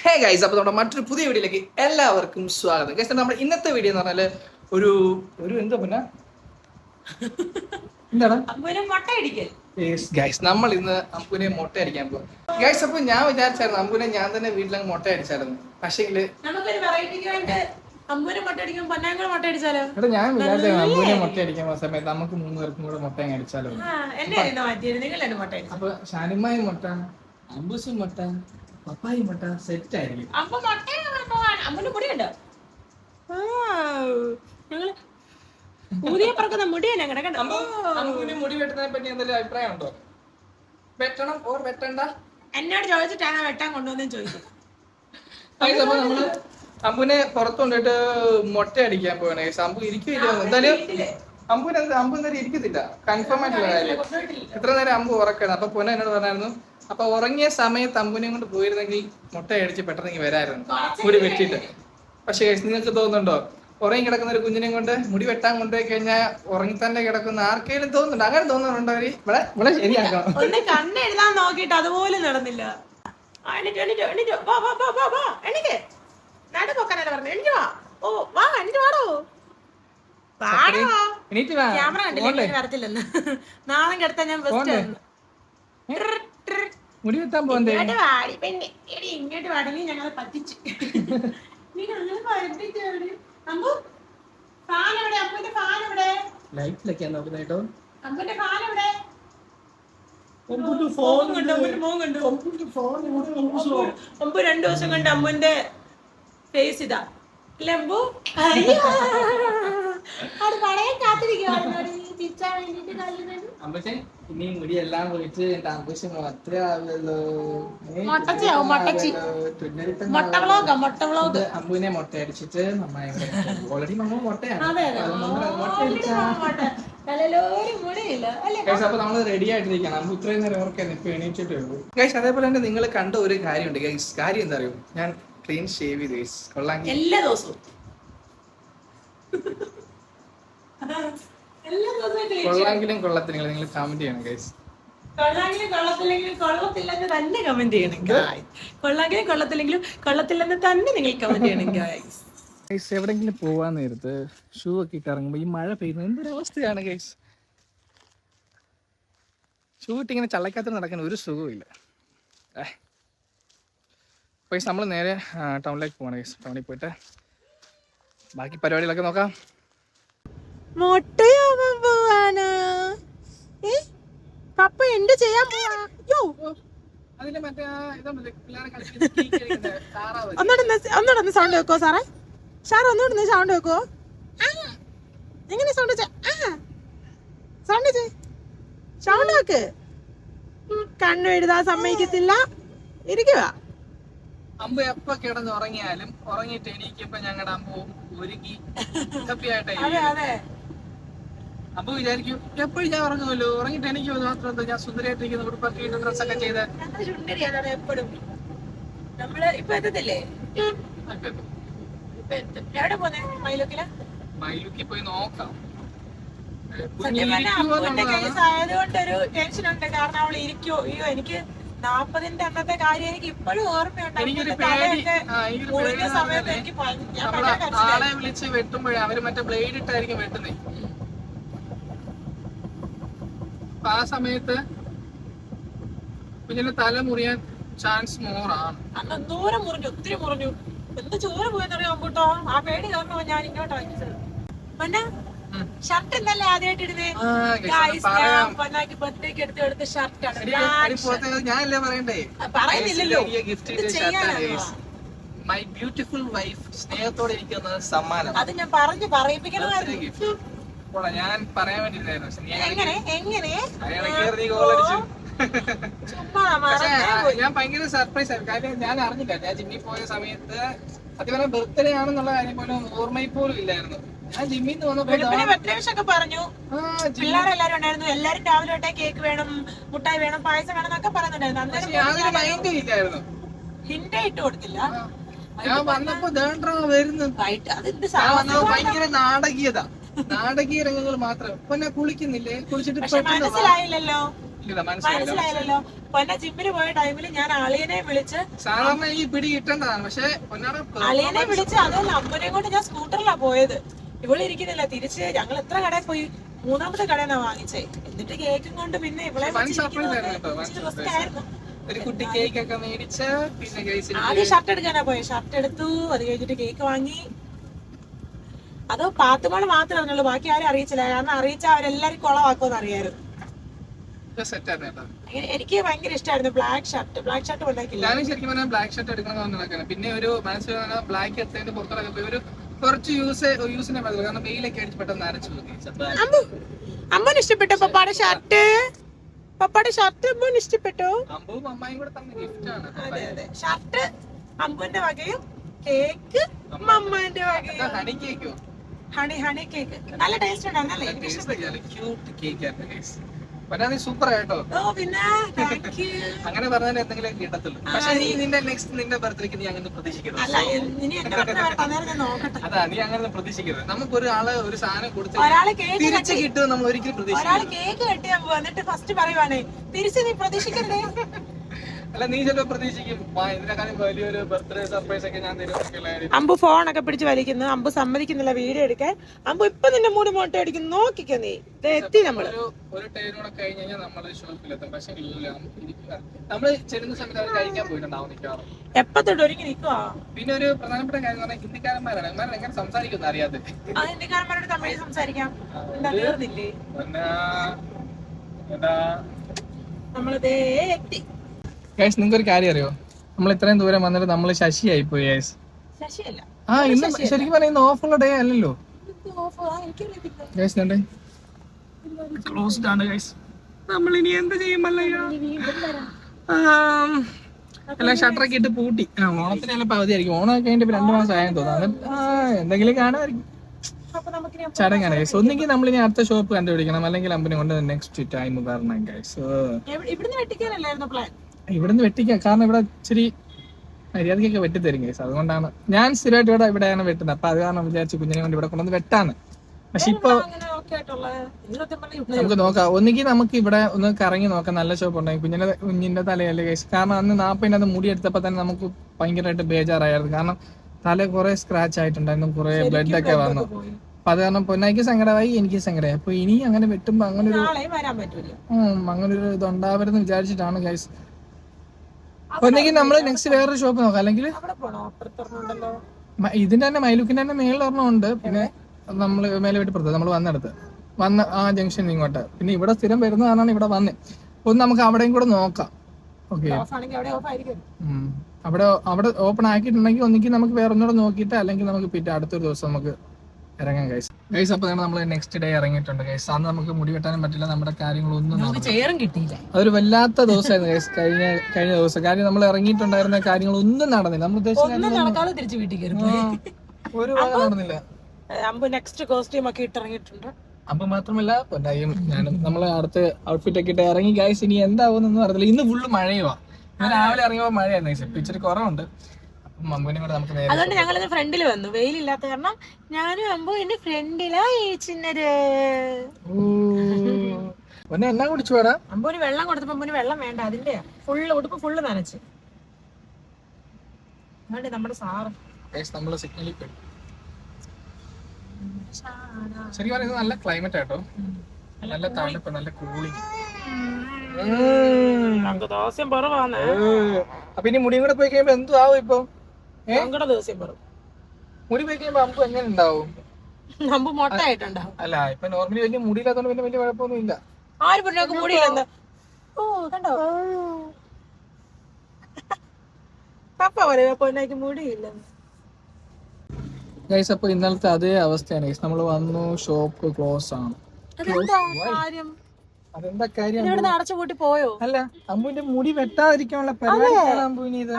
Hey guys, അപ്പോൾ നമ്മുടെ മറ്റൊരു പുതിയ വീഡിയോയിലേക്ക് എല്ലാവർക്കും സ്വാഗതം. ഗൈസ്, നമ്മുടെ ഇന്നത്തെ വീഡിയോ എന്ന് പറഞ്ഞാൽ ഒരു ഒരു എന്താ പിന്നെ എന്താണ് ഗൈസ്, നമ്മൾ ഇന്ന് അമ്പുനെ മുട്ട അടിക്കാൻ പോകും ഗൈസ്. അപ്പോൾ ഞാൻ വിചാരിച്ചായിരുന്നു അമ്പുനെ ഞാൻ തന്നെ വീട്ടിലങ്ങ് മുട്ട അടിച്ചായിരുന്നു. പക്ഷേങ്കിൽ ഞാൻ വിചാരിച്ചായിരുന്നു അമ്പുനെ മുട്ട അടിക്കാൻ പോകുന്ന സമയത്ത് നമുക്ക് 3 പേർക്കും കൂടെ മുട്ട അങ്ങ് അടിച്ചാലോ. അപ്പൊ ഷാനിമായി മുട്ട, അമ്പൂസും മുട്ട, പപ്പായി മുട്ട സെറ്റ് ആയിരിക്കും. മുടി വെട്ടുന്നതിനെ പറ്റി എന്തെങ്കിലും അഭിപ്രായം ഉണ്ടോ? വെട്ടണം ഓർ വെട്ടണ്ട? എന്നോട് ചോദിച്ചിട്ടാണ് വെട്ടാൻ കൊണ്ടുവന്നു ചോദിച്ചത്. അപ്പൊ നമ്മള് അമ്പുനെ പുറത്തു കൊണ്ടിട്ട് മുട്ട അടിക്കാൻ പോവാണ്. അമ്പു ഇരിക്കില്ല എന്തായാലും. അമ്പു എന്തായാലും ഇരിക്കത്തില്ല, കൺഫേം ആയിട്ടുള്ള കാര്യം. എത്ര നേരം അമ്പു ഉറക്കണം. അപ്പൊ പൊന്ന എന്നോട് പറഞ്ഞായിരുന്നു, അപ്പൊ ഉറങ്ങിയ സമയത്ത് അമ്പുനെ കൊണ്ട് പോയിരുന്നെങ്കിൽ മുട്ട അടിച്ച് പെട്ടെന്ന് വരായിരുന്നു മുടി വെട്ടിയിട്ട്. പക്ഷെ നിങ്ങൾക്ക് തോന്നുന്നുണ്ടോ ഉറങ്ങി കിടക്കുന്ന ഒരു കുഞ്ഞിനെ കൊണ്ട് മുടി വെട്ടാൻ കൊണ്ടുപോയി കഴിഞ്ഞാൽ ഉറങ്ങി തന്നെ കിടക്കുന്ന ആർക്കെങ്കിലും തോന്നുന്നുണ്ടോ? അങ്ങനെ തോന്നുന്നുണ്ടോ? അവര് ഇവിടെ ശരിയാക്കണം. ഒന്ന് കണ്ണെഴുതാൻ നോക്കിട്ട് അതുപോലെ നടന്നില്ല. ക്യാമറ കണ്ടില്ല വരത്തില്ലെന്ന്. നാളെ കിടത്താൻ ഞാൻ മുടി വെട്ടാൻ പോകുന്നേ. ഇങ്ങോട്ട് വാടി ഞങ്ങളെ പറ്റിച്ചു. ലൈറ്റിലൊക്കെയാ നോക്കുന്നത് കേട്ടോ. അമ്പു 2 ദിവസം കൊണ്ട് അമ്പുന്റെ ഫേസ് ഇതാ അല്ലേ അമ്പു? അത് പറയാൻ അമ്പച്ചേ ഇനി മുടി എല്ലാം പോയിട്ട് എന്റെ അമ്പൂശം അത്ര ആവുമല്ലോ. അമ്പുവിനെ മുട്ട അടിച്ചിട്ട് നന്നായി. ഓൾറെഡി നമ്മ മുട്ടയാണ്. അപ്പൊ നമ്മള് റെഡി ആയിട്ടിരിക്കണം. അമ്പു ഇത്രയും നേരം ഓർക്കാണ് ഇപ്പൊ എണീറ്റിട്ടേ ഉള്ളൂ ഗൈസ്. അതേപോലെ തന്നെ നിങ്ങൾ കണ്ട ഒരു കാര്യമുണ്ട് ഗൈസ്. കാര്യം എന്താ അറിയോ? ഞാൻ ക്ലീൻ ഷേവ് ചെയ്ത് ഗൈസ്. കൊള്ളാം എല്ലാ ദിവസവും കൊള്ളാങ്കിലും കൊള്ളത്തില്ലെങ്കിലും നിങ്ങൾ കമന്റ് ചെയ്യണം ഗൈസ്. കൊള്ളത്തില്ലെന്ന് തന്നെ കമന്റ് ചെയ്യണം ഗൈസ്. കൊള്ളാങ്കിലും കൊള്ളത്തില്ലെങ്കിലും കൊള്ളത്തില്ലെന്ന് തന്നെ നിങ്ങൾ കമന്റ് ചെയ്യണം ഗൈസ്. ഗൈസ്, എവിടെങ്കിലും പോവാൻ നേരത്ത് ഷൂ ഒക്കെ ഇട്ട് ഇറങ്ങുമ്പോ ഈ മഴ പെയ്യുന്നത് എന്തൊരവസ്ഥയാണ് ഗൈസ്. ഷൂ ഇട്ട് ഇങ്ങനെ ചള്ളക്കകത്ത് നടക്കുന്ന ഒരു സുഖമില്ല. ഗൈസ്, നമ്മൾ നേരെ ടൗണിലേക്ക് പോവാണ് ഗൈസ്. ടൗണിൽ പോയിട്ട് ബാക്കി പരിപാടികളൊക്കെ നോക്കാം. മുട്ടയാവാൻ പോവാണ്. പപ്പ എന്ത് ചെയ്യാൻ പോവാ? ഒന്നോടൊന്ന് സൗണ്ട് വെക്കോ സാറേ? സാർ ഒന്നോടൊന്ന് സൗണ്ട് വെക്കോ? എങ്ങനെ സൗണ്ട് സൗണ്ട് വെക്ക്. കണ്ണു എഴുതാൻ സമ്മതിക്കത്തില്ല. ഇരിക്കുക. അമ്പു എപ്പോ കിടന്ന് ഉറങ്ങിയാലും ഉറങ്ങിയിട്ട് എണീക്കുമ്പോ ഞങ്ങളുടെ അമ്പു ഒരുക്കി ഹാപ്പിയായിട്ടായി. അപ്പൊ വിചാരിക്കും എപ്പോഴും ഞാൻ ഉറങ്ങുമല്ലോ, ഉറങ്ങിട്ട് എനിക്ക് മാത്രം ഞാൻ സുന്ദരിയായിട്ടിരിക്കുന്ന ഉടുപ്പൊക്കെ ഡ്രസ്സൊക്കെ ചെയ്ത് എപ്പോഴും നമ്മള് ഇപ്പൊ എത്തത്തില്ലേ? എവിടെ പോന്നെ? മൈലുക്കി പോയി നോക്കാം. ആയതുകൊണ്ട് ഒരു ടെൻഷൻ ഉണ്ട്. കാരണം അവള് ഇരിക്കുവോ? അയ്യോ, എനിക്ക് 40ന്റെ അന്നത്തെ കാര്യം എനിക്ക് ഇപ്പോഴും ഓർമ്മയുണ്ട്. സമയത്ത് എനിക്ക് ആളെ വിളിച്ച് വെട്ടുമ്പോഴേ അവര് മറ്റേ ബ്ലേഡ് ഇട്ടായിരിക്കും വെട്ടുന്നേ. അപ്പൊ ആ സമയത്ത് കുഞ്ഞിന്റെ തല മുറിയാൻ ചാൻസ് മോറാണ്. അന്ന് ദൂരം മുറിഞ്ഞു, ഒത്തിരി മുറിഞ്ഞു. എന്ത് ചോര പോയെന്നറിയാം കേട്ടോ. ആ പേടി കാരണം ഞാൻ ഇങ്ങോട്ട് വാങ്ങിച്ചത്. ഷർട്ട് എന്നല്ലേ ആദ്യമായിട്ട് ഇടുന്നേ? ബർത്ത്ഡേക്ക് എടുത്ത ഷർട്ടാണ്. ഞാനല്ലേ പറയണ്ടേ? പറയുന്നില്ലല്ലോ. മൈ ബ്യൂട്ടിഫുൾ വൈഫ് സ്നേഹത്തോടെ ഇരിക്കുന്ന സമ്മാനം. അത് ഞാൻ പറഞ്ഞു പറയിപ്പിക്കണമായിരുന്നു. ഞാൻ പറയാൻ വേണ്ടി ഞാൻ ഭയങ്കര സർപ്രൈസ് ആയി. കാര്യം ഞാൻ അറിഞ്ഞില്ല. ഞാൻ ജിമ്മിൽ പോയ സമയത്ത് അതുപോലെ ബർത്ത്ഡേ ആണെന്നുള്ള കാര്യം പോലും ഓർമ്മയിൽ പോലും ഇല്ലായിരുന്നു. ഞാൻ ജിമ്മിൽ നിന്ന് വന്നപ്പോ പറഞ്ഞു. പിള്ളേരെല്ലാരും ഉണ്ടായിരുന്നു. എല്ലാരും രാവിലെ തൊട്ടേ കേക്ക് വേണം, മുട്ടായി വേണം, പായസം വേണം എന്നൊക്കെ പറയുന്നുണ്ടായിരുന്നു. യാതൊരു മൈൻഡും ഇല്ലായിരുന്നു. ഹിന്റ് ഇട്ട് കൊടുത്തില്ല. ഞാൻ വന്നപ്പോ വരുന്നു. ഭയങ്കര നാടകീയ രംഗങ്ങൾ മാത്രം. ഇപ്പൊ ഞാൻ കുളിക്കുന്നില്ലേ? കുളിച്ചിട്ട് മനസ്സിലായില്ലല്ലോ. പൊന്ന ജിമ്മിന് പോയ ടൈമിൽ ഞാൻ അളിയനെ വിളിച്ച് സാധാരണ ഈ പിടി കിട്ടേണ്ടതാണ്, പക്ഷെ അളിയനെ വിളിച്ച് അതല്ല അമ്മനെ കൊണ്ട് ഞാൻ സ്കൂട്ടറിലാ പോയത്. ഇവിടെ ഇരിക്കുന്നില്ല, തിരിച്ച് ഞങ്ങൾ എത്ര കടയിൽ പോയി, 3ാമത്തെ കടയിൽ നിന്നാ വാങ്ങിച്ചേ. എന്നിട്ട് കേക്കും കൊണ്ട് പിന്നെ ഇവിടെ ഒരു കുട്ടി കേക്ക് ഒക്കെ മേടിച്ച പിന്നെ ആദ്യം ഷർട്ട് എടുക്കാനാ പോയത്. ഷർട്ട് എടുത്തു, അത് കഴിഞ്ഞിട്ട് കേക്ക് വാങ്ങി. അത് പാത്തുമോള് മാത്രമേ അറിഞ്ഞുള്ളൂ, ബാക്കി ആരും അറിയിച്ചില്ല. കാരണം അറിയിച്ചാൽ അവരെല്ലാരും കുളവാക്കുമെന്ന് അറിയായിരുന്നു. എനിക്ക് ഭയങ്കര ഇഷ്ടമായിരുന്നു ബ്ലാക്ക് ഷർട്ട് ഉണ്ടാക്കില്ല. ഞാൻ ശരിക്കും പറഞ്ഞാൽ ബ്ലാക്ക് ഷർട്ട് എടുക്കണമെന്ന്. പിന്നെ ഒരു മനസ്സിൽ ബ്ലാക്ക് എടുത്തതിന്റെ പുറത്തൊക്കെ പോയി ഒരു കുറച്ച് യൂസിനെ പറ്റില്ല, കാരണം വെയിലൊക്കെ അടിച്ച് പെട്ടെന്ന് നരച്ചു പോയി. അമ്മന് ഇഷ്ടപ്പെട്ടോ പപ്പാടെ ഷർട്ട്? പപ്പാടെ ഷർട്ട് അമ്മന് ഇഷ്ടപ്പെട്ടോ? അമ്പും അമ്മായും കൂടെ തന്നെ ഗിഫ്റ്റ് ആണ്. അതെ അതെ, ഷർട്ട് അമ്പുന്റെ വകയും കേക്ക് അമ്മന്റെ വകയും. ഹണി കേക്കോ? ഹണി കേക്ക് നല്ല ടേസ്റ്റ് ഉണ്ടായിരുന്നല്ലേ? എനിക്ക് ഇഷ്ടപ്പെട്ടു. ക്യൂട്ട് കേക്ക് ആണ്, സൂപ്പർ ആയിട്ടോ. പിന്നെ അങ്ങനെ പറഞ്ഞാൽ എന്തെങ്കിലും കിട്ടത്തുള്ളൂ. പക്ഷെ നീ നിന്റെ ബർത്ത്ഡേക്ക് നീ അങ്ങനെ പ്രതീക്ഷിക്കരുത്. അതാ, നീ അങ്ങനെ പ്രതീക്ഷിക്കരുത്. നമുക്ക് ഒരാള് ഒരു സാധനം കൊടുത്ത് തിരിച്ചു കിട്ടും നമ്മൾ ഒരിക്കലും പ്രതീക്ഷിക്കരുത്. കേക്ക് കെട്ടിയാ എന്നിട്ട് ഫസ്റ്റ് പറയുവാണേ തിരിച്ച് നീ പ്രതീക്ഷിക്കരുതേ. അല്ല, നീ ചിലപ്പോ പ്രതീക്ഷിക്കും ഇതിനെക്കാളും വലിയൊരു ബർത്ത്ഡേ സർപ്രൈസ് ഒക്കെ ഞാൻ തരും. അമ്പു ഫോണൊക്കെ പിടിച്ച് വലിക്കുന്നു, അമ്പു സമ്മതിക്കുന്നില്ല വീഡിയോ എടുക്കാൻ. അമ്പു ഇപ്പൊ നിന്റെ മൂട് മോട്ട അടിക്കുന്നു, നോക്കിക്കോ നീ. എത്തി നമ്മള് ഒരു ടൈനോടെ കഴിഞ്ഞ് കഴിഞ്ഞാൽ നമ്മള് ഷോപ്പിലെത്തും. പക്ഷെ നമ്മള് ചെല്ലുന്ന സമയത്ത് അവർ കഴിക്കാൻ പോയിട്ടുണ്ടാവും മിക്കവാറും. എപ്പോ തൊട്ട് ഒരുങ്ങി നിക്കുവാ. പിന്നെ ഒരു പ്രധാനപ്പെട്ട കാര്യം പറഞ്ഞാൽ ഹിന്ദിക്കാരന്മാരാണ്. ഇവന്മാർ എങ്ങനെ സംസാരിക്കുന്ന അറിയാതെ. ഹിന്ദിക്കാരന്മാരോട് തമിഴ് സംസാരിക്കാം. തീർന്നില്ലേ? നമ്മളിതേ എത്തി. ഗൈസ്, നിങ്ങൾക്ക് ഒരു കാര്യം അറിയോ? നമ്മൾ ഇത്രയും ദൂരം വന്നിട്ട് നമ്മള് ശശിയായി പോയി ഗൈസ്. ശശിയല്ല, ഇന്ന് ശരിക്കും പറഞ്ഞാൽ ഇന്ന് ഓഫുള്ള ഡേ അല്ലല്ലോ ഗൈസ്. ക്ലോസ്ഡ് ആണ് ഗൈസ്. നമ്മൾ ഇനി എന്ത് ചെയ്യും? എല്ലാം ഷട്ടറൊക്കെ ഇട്ട് പൂട്ടി. ഓണത്തിന് നല്ല പകുതി ആയിരിക്കും. ഓണമൊക്കെ കഴിഞ്ഞിട്ട് 2 മാസം ആയെന്ന് തോന്നുന്നു. എന്തെങ്കിലും കാണുമായിരിക്കും. ചടങ്ങാണ് ഗൈസ്. ഒന്നെങ്കിൽ നമ്മൾ ഇനി അടുത്ത ഷോപ്പ് കണ്ടുപിടിക്കണം, അല്ലെങ്കിൽ അമ്പനെ കൊണ്ട് നെക്സ്റ്റ് ടൈം വരണം ഗൈസ്. ഇവിടുന്ന് വെട്ടിക്കാം, കാരണം ഇവിടെ ഇച്ചിരി മര്യാദക്കൊക്കെ വെട്ടിത്തരും ഗൈസ്. അതുകൊണ്ടാണ് ഞാൻ സ്ഥിരമായിട്ട് ഇവിടെയാണ് വെട്ടുന്നത്. അപ്പൊ അത് കാരണം വിചാരിച്ചു കുഞ്ഞിനെ കൊണ്ട് ഇവിടെ കൊണ്ടുവന്ന് വെട്ടാണ്. പക്ഷെ ഇപ്പൊ നമുക്ക് നോക്കാം. ഒന്നുകിൽ നമുക്ക് ഇവിടെ ഒന്ന് കറങ്ങി നോക്കാം, നല്ല ഷോപ്പ് ഉണ്ടെങ്കിൽ. കുഞ്ഞിന്റെ തലയല്ലേ ഗൈസ്. കാരണം അന്ന് 40 മുടി എടുത്തപ്പോ തന്നെ നമുക്ക് ഭയങ്കരമായിട്ട് ബേജാറായിരുന്നു. കാരണം തല കുറെ സ്ക്രാച്ച് ആയിട്ടുണ്ടായിരുന്നു, കുറെ ബ്ലഡ് ഒക്കെ വന്നു. അപ്പൊ അത് കാരണം പൊന്നായിക്ക് സങ്കടമായി, എനിക്ക് സങ്കടമായി. അപ്പൊ ഇനി അങ്ങനെ വെട്ടുമ്പോ അങ്ങനൊരു ഇതുണ്ടാവരുതെന്ന് വിചാരിച്ചിട്ടാണ് ഗൈസ്. ഒന്നെങ്കിൽ നമ്മള് നെക്സ്റ്റ് വേറൊരു ഷോപ്പ് നോക്കാം, അല്ലെങ്കിൽ ഇതിന്റെ തന്നെ മൈലുക്കിന്റെ തന്നെ മേളിൽ ഒരെണ്ണം ഉണ്ട്. പിന്നെ നമ്മള് മേലെ വെട്ടിപ്പുറത്ത് നമ്മൾ വന്ന ആ ജംഗ്ഷൻ ഇങ്ങോട്ട്. പിന്നെ ഇവിടെ സ്ഥിരം വരുന്നതാണ് ഇവിടെ വന്ന്. ഒന്ന് നമുക്ക് അവിടെയും കൂടെ നോക്കാം. ഓക്കെ, അവിടെ ഓപ്പൺ ആക്കിയിട്ടുണ്ടെങ്കിൽ ഒന്നെങ്കിൽ നമുക്ക് വേറെ ഒന്നുകൂടെ നോക്കിയിട്ട്, അല്ലെങ്കിൽ നമുക്ക് പിന്നെ അടുത്തൊരു ദിവസം നമുക്ക് ഇറങ്ങാം ഗൈസ്. അപ്പൊ നമ്മൾ നെക്സ്റ്റ് ഡേ ഇറങ്ങിയിട്ടുണ്ട് ഗൈസ്. അന്ന് നമുക്ക് മുടി വെട്ടാനും പറ്റില്ല, നമ്മുടെ കാര്യങ്ങളൊന്നും കിട്ടിയില്ല. അതൊരു വല്ലാത്ത ദിവസമായിരുന്നു ഗൈസ്. കഴിഞ്ഞ ദിവസം കാര്യം നമ്മൾ ഇറങ്ങിയിട്ടുണ്ടായിരുന്ന കാര്യങ്ങളൊന്നും നടന്നില്ല. നമ്മൾ ഉദ്ദേശിച്ച തിരിച്ചു വീട്ടിൽ കയറി ഒരു നടന്നില്ല. അമ്പ് നെക്സ്റ്റ് കോസ്റ്റ്യൂം ഒക്കെ ഇട്ടിറങ്ങിയിട്ടുണ്ട്. അമ്പ് മാത്രമല്ല പൊന്നായും ഞാനും നമ്മൾ അടുത്ത ഔട്ട്ഫിറ്റ് ഒക്കെ ഇട്ട് ഇറങ്ങി ഗൈസ്. ഇനി എന്താവുന്നൊന്നും അറിയില്ല. ഇന്ന് ഫുള്ള് മഴയുവാ. ഞാൻ രാവിലെ ഇറങ്ങിയപ്പോ മഴയായിരുന്നു ഗൈസ്. ഇപ്പൊ ഇച്ചിരി കുറവുണ്ട്. അതുകൊണ്ട് ഞങ്ങൾ ഫ്രണ്ടിൽ വന്നു, വെയിലില്ലാത്ത കാരണം. ഞാനും അമ്പു എന്റെ ഫ്രണ്ടിലായി ചിന്നത്. എന്നാ കുടിച്ചു വേടാ? അമ്പൂന് വെള്ളം കൊടുത്തപ്പോ അമ്പൂന് വെള്ളം വേണ്ട, അതിന്റെ ഉടുപ്പ് ഫുള്ള് നനച്ച്. നമ്മുടെ സാറ് നമ്മള് സിഗ്നലിൽ പോയി. ശരിക്കും പറയുന്നത് നല്ല ക്ലൈമറ്റ് ആട്ടോ, നല്ല തണുപ്പ്, നല്ല കൂളിങ്. അപ്പൊ ഇനി മുടിയും കൂടെ പോയി കഴിയുമ്പോ എന്തു ആവും? ഇപ്പൊ മുടി പോയി കഴിയുമ്പോ അമ്പു എങ്ങനെ ഉണ്ടാവും? അമ്പു മൊട്ടായിട്ടുണ്ടാവും. അല്ല, ഇപ്പൊ നോർമലി വലിയ മുടിയില്ലാത്തോണ്ട് പിന്നെ വലിയ കുഴപ്പമൊന്നും ഇല്ല. ആര് പറഞ്ഞു മുടിയില്ലെന്ന്? ഓ കണ്ടോ, പപ്പ പറയാ പൊന്നായിക്ക് മുടിയില്ലെന്ന്. ഗൈസ്, അപ്പൊ ഇന്നലത്തെ അതേ അവസ്ഥയാണ് ഗൈസ്. നമ്മൾ വന്നു, ഷോപ്പ് ക്ലോസ് ആണ്. അതെന്താ കാര്യം? അടച്ചുപൂട്ടി പോയോ? അല്ല, അമ്പുവിന്റെ മുടി വെട്ടാതിരിക്കാനുള്ള പരിപാടിയാണ് അമ്പുവിന് ഇത്.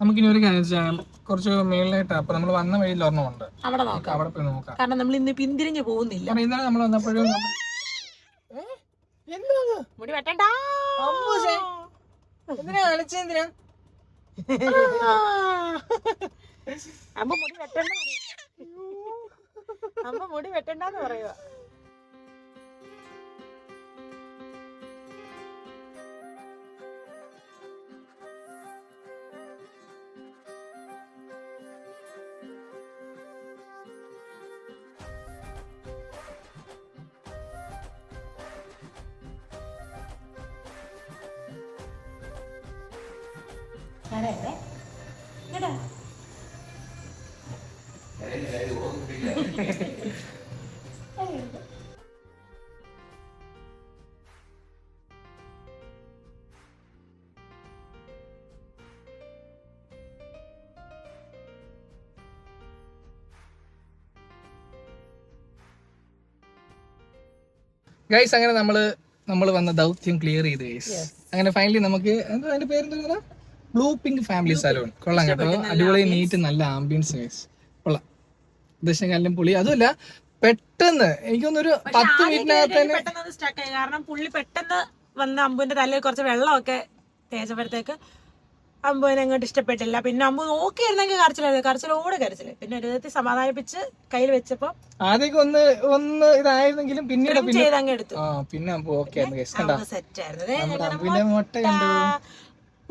നമുക്കിനി ഒരു കാര്യം ചെയ്യാം, കുറച്ച് മേളിലായിട്ട്. അപ്പൊ നമ്മൾ വന്ന വഴിയിൽ ഒരെണ്ണമുണ്ട്, അവിടെ പോയി നോക്കാം. കാരണം നമ്മൾ ഇന്ന് പിന്തിരിഞ്ഞു പോകുന്നില്ല. ഇന്നലെ നമ്മൾ വന്നപ്പോഴും മുടി വെട്ടണ്ട, എന്തിനാ കളിച്ചെന്തിനാ? അമ്മ മുടി വെട്ടണ്ട, അമ്മ മുടി വെട്ടണ്ടെന്ന് പറയുക. ഗൈസ് അങ്ങനെ നമ്മള് വന്ന ദൗത്യം ക്ലിയർ ചെയ്ത് ഗൈസ്. അങ്ങനെ ഫൈനലി നമുക്ക് എന്താ അതിന്റെ പേരെന്താ, ബ്ലൂ പിങ്ക് ഫാമിലി സലൂൺ. കൊള്ളാം കേട്ടോ, അടിപൊളി നീറ്റ് നല്ല ആംബിയൻസ് ഗൈസ്, കൊള്ളാം. ഉദ്ദേശം പുള്ളി അതുമല്ല പെട്ടെന്ന് എനിക്കൊന്നൊരു 10 മിനിറ്റിനകത്ത് തന്നെ പെട്ടെന്ന് സ്റ്റാർട്ട് ആയി. കാരണം പുള്ളി പെട്ടെന്ന് വന്ന് അമ്പുവിന്റെ തലയിൽ കുറച്ച് വെള്ളമൊക്കെ തേച്ചപ്പോഴത്തേക്ക് അമ്പുവിനെ അങ്ങോട്ട് ഇഷ്ടപ്പെട്ടില്ല. പിന്നെ അമ്പു നോക്കിയിരുന്നെങ്കിൽ കരച്ചിലോട് കരച്ചില്. പിന്നെ ഒരു വിധത്തിൽ സമാധാനിപ്പിച്ച് കയ്യിൽ വെച്ചപ്പോ ആദ്യമൊക്കെ ഒന്ന് ഇതായിരുന്നെങ്കിലും പിന്നീട് ചെയ്ത് അങ്ങ് എടുത്തു. പിന്നെ അമ്പു ഓക്കെ ആയിരുന്നു ഗൈസ്. കണ്ടോ സെറ്റ് ആയിരുന്നു. അമ്പുവിന്റെ മുട്ട കണ്ടു.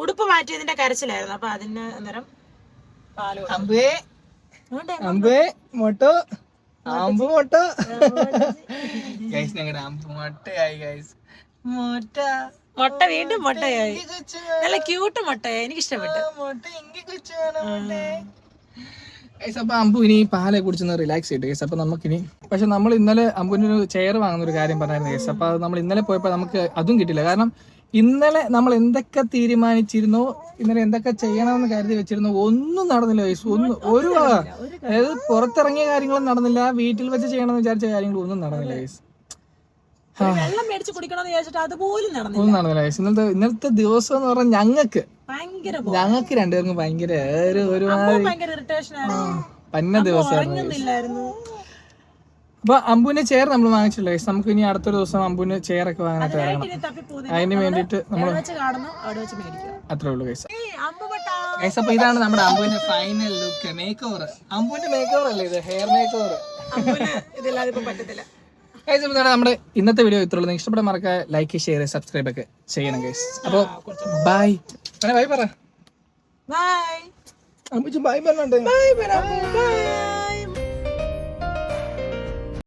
ഉടുപ്പ് മാറ്റിയതിന്റെ കരച്ചിലായിരുന്നു. അപ്പൊ അതിന് അന്നേരം പാല് അമ്പേ അമ്പേ മൊട്ടോ അമ്പു മൊട്ടോ ഗൈസ്, ഞങ്ങളുടെ അമ്പു മൊട്ടയായി ഗൈസ്. മുട്ട വീണ്ടും മുട്ടയായി, നല്ല ക്യൂട്ട് മുട്ടയായി, എനിക്ക് ഇഷ്ടപ്പെട്ടു. അപ്പൊ അമ്പു ഇനി പാലെ കുടിച്ചൊന്ന് റിലാക്സ് ചെയ്തു ഗൈസ്. അപ്പൊ നമുക്കിനി പക്ഷെ നമ്മൾ ഇന്നലെ അമ്പുവിന് ഒരു ചെയർ വാങ്ങുന്ന ഒരു കാര്യം പറഞ്ഞായിരുന്നു ഗൈസ്. അപ്പൊ അത് നമ്മൾ ഇന്നലെ പോയപ്പോ നമുക്ക് അതും കിട്ടില്ല. കാരണം ഇന്നലെ നമ്മൾ എന്തൊക്കെ തീരുമാനിച്ചിരുന്നോ, ഇന്നലെ എന്തൊക്കെ ചെയ്യണമെന്ന് കരുതി വെച്ചിരുന്നോ, ഒന്നും നടന്നില്ല ഗൈസ്. അതായത് പുറത്തിറങ്ങിയ കാര്യങ്ങളും നടന്നില്ല, വീട്ടിൽ വെച്ച് ചെയ്യണമെന്ന് വിചാരിച്ച കാര്യങ്ങളും ഒന്നും നടന്നില്ല ഗൈസ്. വെള്ളം മേടിച്ച് കുടിക്കണമെന്ന് വിചാരിച്ചിട്ട് അതുപോലും ഒന്നും നടന്നില്ല ഗൈസ്. ഇന്നലത്തെ ദിവസം എന്ന് പറഞ്ഞാൽ ഞങ്ങൾക്ക് രണ്ടുപേർക്കും ഭയങ്കര പന്ന ദിവസമായിരുന്നു. അപ്പൊ അമ്പുവിന്റെ ചെയർ നമ്മൾ വാങ്ങിച്ചില്ല ഗൈസ്. നമുക്ക് ഇനി അടുത്തൊരു ദിവസം അമ്പുവിന് ചെയർ ഒക്കെ വാങ്ങാനായിട്ട് ഇറങ്ങണം. അതിന് വേണ്ടിട്ട് നമ്മൾ അത്രേ ഉള്ളൂ ഗൈസ്. ഗൈസ് അപ്പൊ ഇതാണ് നമ്മുടെ അമ്പുവിന്റെ ഫൈനൽ ലുക്ക്, മേക്ക് ഓവർ. അമ്പുവിന്റെ മേക്ക് ഓവർ അല്ലേ ഇത്, ഹെയർ മേക്ക് ഓവർ. ഗൈസ് അപ്പൊ നമ്മുടെ ഇന്നത്തെ വീഡിയോ ഇത്രയുള്ളൂ. നിങ്ങൾക്ക് ഇഷ്ടപ്പെടാൻ മറക്കാതെ ലൈക്ക്, ഷെയർ, സബ്സ്ക്രൈബ് ഒക്കെ ചെയ്യണം ഗൈസ്. അപ്പൊ ബൈ ബൈ പറ. ബൈ അമ്പുച്ചു ബൈ പറഞ്ഞോണ്ട്.